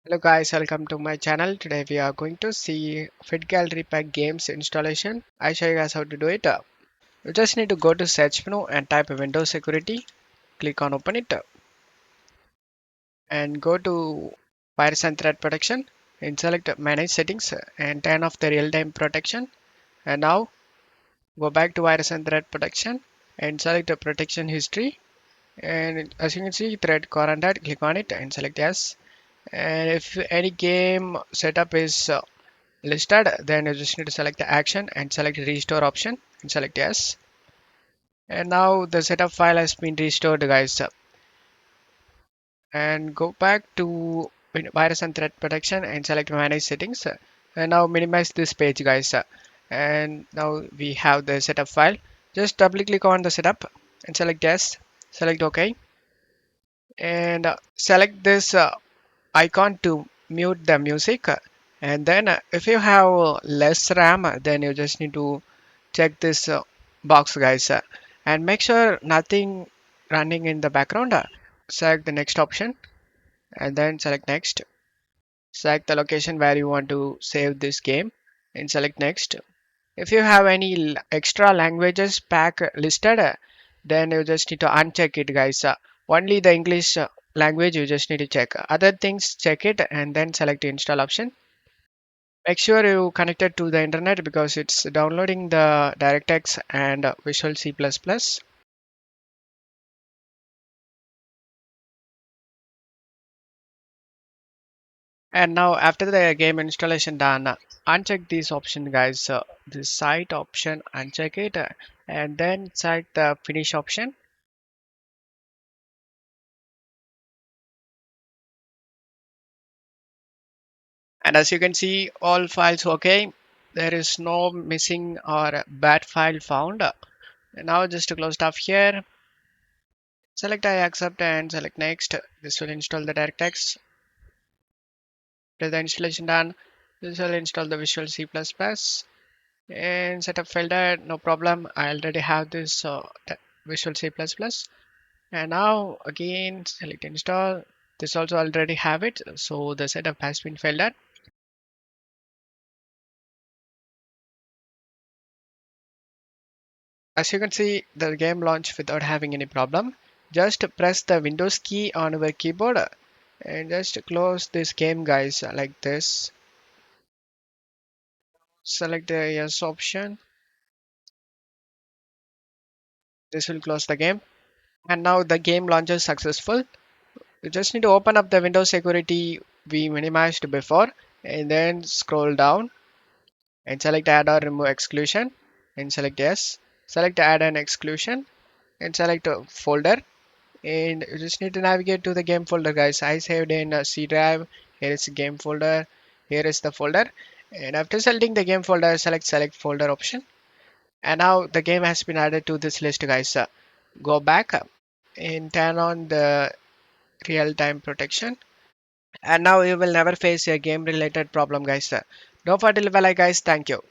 Hello guys, welcome to my channel. Today we are going to see FitGirl Repack games installation. I show you guys how to do it. You just need to go to search menu and type Windows Security. Click on open it and go to Virus and Threat Protection and select Manage Settings and turn off the real-time protection. And now go back to Virus and Threat Protection and select the Protection History. And as you can see, Threat Quarantine. Click on it and select Yes. And if any game setup is listed, then you just need to select the action and select restore option and select yes. And now the setup file has been restored guys. And go back to virus and threat protection and select manage settings. And now minimize this page guys. And now we have the setup file. Just double click on the setup and select yes, select ok, and select this icon to mute the music. And then if you have less RAM, then you just need to check this box guys, and make sure nothing running in the background. Select the next option and then select next. Select the location where you want to save this game and select next. If you have any extra languages pack listed, then you just need to uncheck it guys. Only the English language you just need to check. Other things check it and then select the install option. Make sure you connected to the internet because it's downloading the DirectX and Visual C++. And now after the game installation done, uncheck this option guys. The site option, uncheck it, and then select the finish option. And as you can see, all files okay. There is no missing or bad file found. And now just to close stuff here, select I accept and select next. This will install the DirectX. After the installation done, this will install the Visual C++ and setup folder. No problem. I already have this Visual C++. And now again select install. This also already have it. So the setup has been filled out. As you can see, the game launched without having any problem. Just press the Windows key on your keyboard and just close this game guys like this. Select the yes option. This will close the game. And now the game launches successful. You just need to open up the Windows security we minimized before and then scroll down and select add or remove exclusion and select yes. Select add an exclusion and select a folder, and you just need to navigate to the game folder guys. I saved in C drive. Here is the game folder. Here is the folder, and after selecting the game folder, select folder option. And now the game has been added to this list guys. Go back and turn on the real-time protection, and now you will never face a game related problem guys. Don't forget to leave a like guys. Thank you.